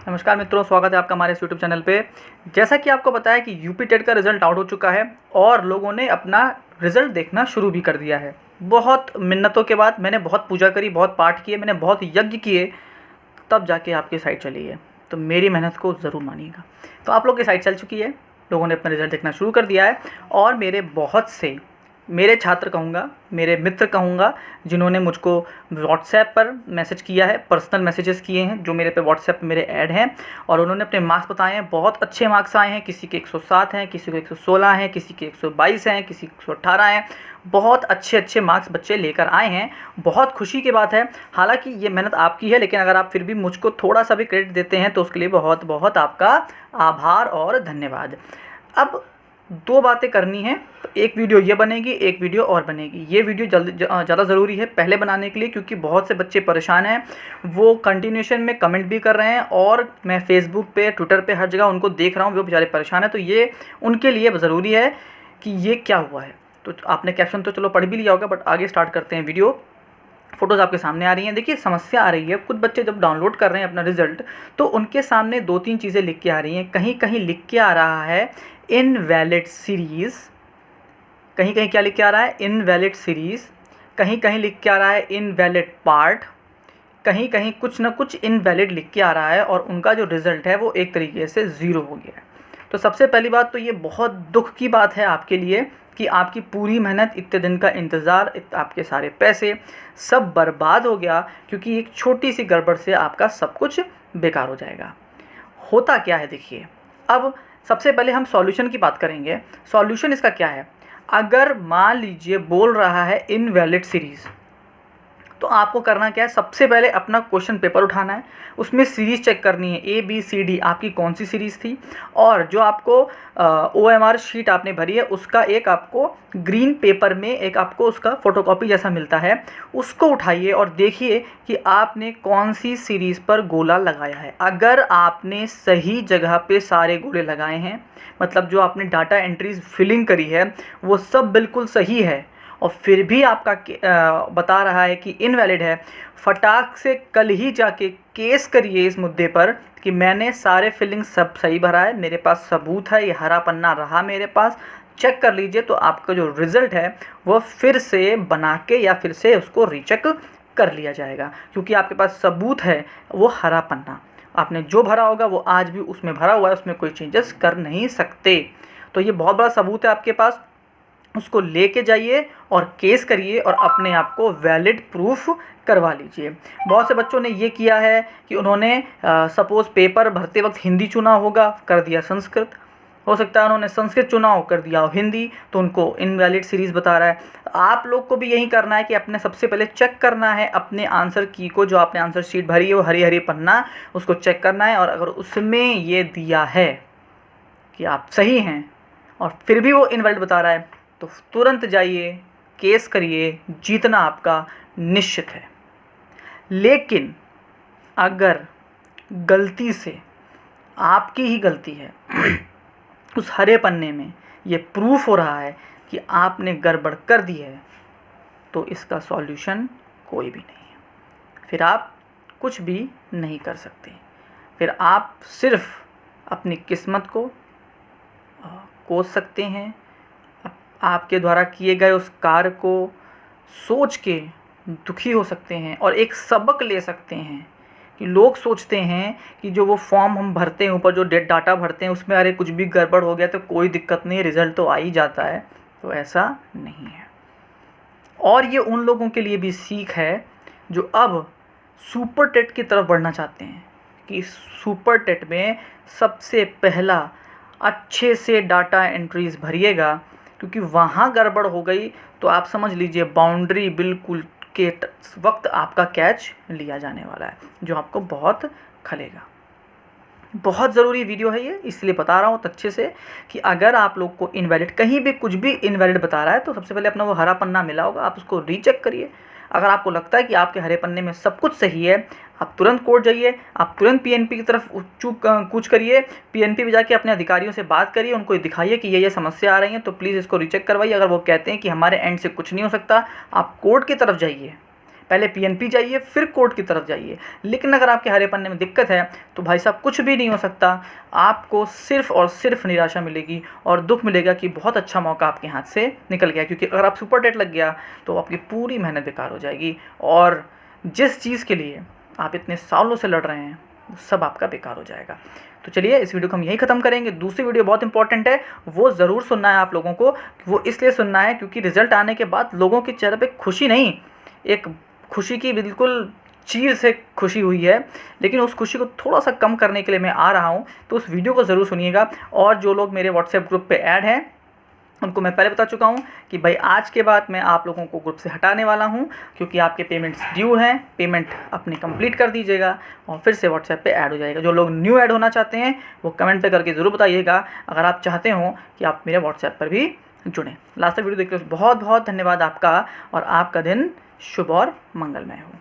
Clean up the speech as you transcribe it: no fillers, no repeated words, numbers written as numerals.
नमस्कार मित्रों, स्वागत है आपका हमारे इस यूट्यूब चैनल पे। जैसा कि आपको पता है कि यूपी टेट का रिज़ल्ट आउट हो चुका है और लोगों ने अपना रिज़ल्ट देखना शुरू भी कर दिया है। बहुत मिन्नतों के बाद मैंने बहुत पूजा करी, बहुत पाठ किए, मैंने बहुत यज्ञ किए, तब जाके आपकी साइट चली है। तो मेरी मेहनत को ज़रूर मानिएगा। तो आप लोग की साइट चल चुकी है, लोगों ने अपना रिज़ल्ट देखना शुरू कर दिया है और मेरे बहुत से मेरे छात्र कहूँगा, मेरे मित्र कहूँगा, जिन्होंने मुझको व्हाट्सएप पर मैसेज किया है, पर्सनल मैसेजेस किए हैं, जो मेरे पे व्हाट्सएप पे मेरे ऐड हैं और उन्होंने अपने मार्क्स बताए हैं। बहुत अच्छे मार्क्स आए हैं, किसी के 107 हैं, किसी के 116 हैं, किसी के 122 हैं, किसी के 118 हैं। बहुत अच्छे मार्क्स बच्चे लेकर आए हैं। बहुत खुशी की बात है। हालांकि ये मेहनत आपकी है, लेकिन अगर आप फिर भी मुझको थोड़ा सा भी क्रेडिट देते हैं तो उसके लिए बहुत बहुत आपका आभार और धन्यवाद। अब दो बातें करनी है, तो एक वीडियो ये बनेगी, एक वीडियो और बनेगी। ये वीडियो ज़्यादा ज़रूरी है पहले बनाने के लिए, क्योंकि बहुत से बच्चे परेशान हैं, वो कंटिन्यूशन में कमेंट भी कर रहे हैं और मैं फेसबुक पे, ट्विटर पे, हर जगह उनको देख रहा हूँ, वो बेचारे परेशान हैं। तो ये उनके लिए ज़रूरी है कि ये क्या हुआ है। तो आपने कैप्शन तो चलो पढ़ भी लिया होगा, बट आगे स्टार्ट करते हैं। वीडियो फ़ोटोज़ आपके सामने आ रही हैं। देखिए, समस्या आ रही है, कुछ बच्चे जब डाउनलोड कर रहे हैं अपना रिज़ल्ट, तो उनके सामने 2-3 चीज़ें लिख के आ रही हैं। कहीं-कहीं लिख के आ रहा है इनवैलिड सीरीज़, कहीं-कहीं क्या लिख के आ रहा है, इनवैलिड सीरीज़, कहीं-कहीं लिख के आ रहा है इनवैलिड पार्ट, कहीं-कहीं कुछ ना कुछ इनवैलिड लिख के आ रहा है और उनका जो रिज़ल्ट है वो एक तरीके से ज़ीरो हो गया है। तो सबसे पहली बात तो ये बहुत दुख की बात है आपके लिए कि आपकी पूरी मेहनत, इतने दिन का इंतज़ार, आपके सारे पैसे सब बर्बाद हो गया, क्योंकि एक छोटी सी गड़बड़ से आपका सब कुछ बेकार हो जाएगा। होता क्या है देखिए, अब सबसे पहले हम सॉल्यूशन की बात करेंगे। सॉल्यूशन इसका क्या है? अगर मान लीजिए बोल रहा है इनवैलिड सीरीज़, तो आपको करना क्या है, सबसे पहले अपना क्वेश्चन पेपर उठाना है, उसमें सीरीज़ चेक करनी है, ABCD आपकी कौन सी सीरीज़ थी, और जो आपको OMR शीट आपने भरी है उसका एक आपको ग्रीन पेपर में एक आपको उसका फ़ोटोकॉपी जैसा मिलता है, उसको उठाइए और देखिए कि आपने कौन सी सीरीज़ पर गोला लगाया है। अगर आपने सही जगह पे सारे गोले लगाए हैं, मतलब जो आपने डाटा एंट्रीज फिलिंग करी है वो सब बिल्कुल सही है, और फिर भी आपका बता रहा है कि इनवैलिड है, फटाक से कल ही जाके केस करिए इस मुद्दे पर कि मैंने सारे फिलिंग सब सही भरा है, मेरे पास सबूत है, ये हरा पन्ना रहा मेरे पास, चेक कर लीजिए। तो आपका जो रिज़ल्ट है वो फिर से बना के या फिर से उसको रीचेक कर लिया जाएगा, क्योंकि आपके पास सबूत है, वो हरा पन्ना आपने जो भरा होगा वो आज भी उसमें भरा हुआ है, उसमें कोई चेंजेस कर नहीं सकते। तो ये बहुत बड़ा सबूत है आपके पास, उसको लेके जाइए और केस करिए और अपने आप को वैलिड प्रूफ करवा लीजिए। बहुत से बच्चों ने ये किया है कि उन्होंने सपोज़ पेपर भरते वक्त हिंदी चुना होगा, कर दिया संस्कृत, हो सकता है उन्होंने संस्कृत चुना हो, कर दिया हो हिंदी, तो उनको इनवैलिड सीरीज़ बता रहा है। आप लोग को भी यही करना है कि अपने सबसे पहले चेक करना है अपने आंसर की को, जो आपने आंसर शीट भरी है वो हरी हरी पन्ना, उसको चेक करना है, और अगर उसमें ये दिया है कि आप सही हैं और फिर भी वो इनवैलिड बता रहा है, तो तुरंत जाइए, केस करिए, जीतना आपका निश्चित है। लेकिन अगर गलती से आपकी ही गलती है उस हरे पन्ने में ये प्रूफ हो रहा है कि आपने गड़बड़ कर दी है, तो इसका सॉल्यूशन कोई भी नहीं है। फिर आप कुछ भी नहीं कर सकते, फिर आप सिर्फ अपनी किस्मत को कोस सकते हैं, आपके द्वारा किए गए उस कार्य को सोच के दुखी हो सकते हैं और एक सबक ले सकते हैं कि लोग सोचते हैं कि जो वो फॉर्म हम भरते हैं, ऊपर जो डाटा भरते हैं उसमें अरे कुछ भी गड़बड़ हो गया तो कोई दिक्कत नहीं, रिज़ल्ट तो आ ही जाता है। तो ऐसा नहीं है। और ये उन लोगों के लिए भी सीख है जो अब सुपर टेट की तरफ बढ़ना चाहते हैं कि सुपर टेट में सबसे पहला अच्छे से डाटा एंट्रीज भरिएगा, क्योंकि वहाँ गड़बड़ हो गई तो आप समझ लीजिए बाउंड्री बिल्कुल के वक्त आपका कैच लिया जाने वाला है, जो आपको बहुत खलेगा। बहुत ज़रूरी वीडियो है ये, इसलिए बता रहा हूँ अच्छे से कि अगर आप लोग को इनवैलिड, कहीं भी कुछ भी इनवैलिड बता रहा है, तो सबसे पहले अपना वो हरा पन्ना मिला होगा, आप उसको रीचेक करिए। अगर आपको लगता है कि आपके हरे पन्ने में सब कुछ सही है, आप तुरंत कोर्ट जाइए, आप तुरंत PNP की तरफ कूच करिए, PNP में जाके अपने अधिकारियों से बात करिए, उनको दिखाइए कि ये समस्या आ रही है, तो प्लीज़ इसको रीचेक करवाइए। अगर वो कहते हैं कि हमारे एंड से कुछ नहीं हो सकता, आप कोर्ट की तरफ जाइए। पहले पीएनपी जाइए, फिर कोर्ट की तरफ जाइए। लेकिन अगर आपके हरे पन्ने में दिक्कत है तो भाई साहब कुछ भी नहीं हो सकता, आपको सिर्फ और सिर्फ निराशा मिलेगी और दुख मिलेगा कि बहुत अच्छा मौका आपके हाथ से निकल गया। क्योंकि अगर आप सुपर टेट लग गया तो आपकी पूरी मेहनत बेकार हो जाएगी और जिस चीज़ के लिए आप इतने सालों से लड़ रहे हैं वो सब आपका बेकार हो जाएगा। तो चलिए इस वीडियो को हम यहीं ख़त्म करेंगे। दूसरी वीडियो बहुत इंपॉर्टेंट है, वो ज़रूर सुनना है आप लोगों को। वो इसलिए सुनना है क्योंकि रिज़ल्ट आने के बाद लोगों के चेहरे पे खुशी नहीं, एक खुशी की बिल्कुल चीर से खुशी हुई है, लेकिन उस खुशी को थोड़ा सा कम करने के लिए मैं आ रहा हूँ। तो उस वीडियो को ज़रूर सुनिएगा। और जो लोग मेरे व्हाट्सएप ग्रुप पे ऐड हैं उनको मैं पहले बता चुका हूँ कि भाई आज के बाद मैं आप लोगों को ग्रुप से हटाने वाला हूँ, क्योंकि आपके पेमेंट्स ड्यू हैं। पेमेंट अपनी कंप्लीट कर दीजिएगा और फिर से व्हाट्सएप पे ऐड हो जाएगा। जो लोग न्यू ऐड होना चाहते हैं वो कमेंट पे करके ज़रूर बताइएगा, अगर आप चाहते हो कि आप मेरे व्हाट्सएप पर भी जुड़ें। लास्ट तक वीडियो देखते हो बहुत बहुत धन्यवाद आपका, और आपका दिन शुभ और मंगलमय हो।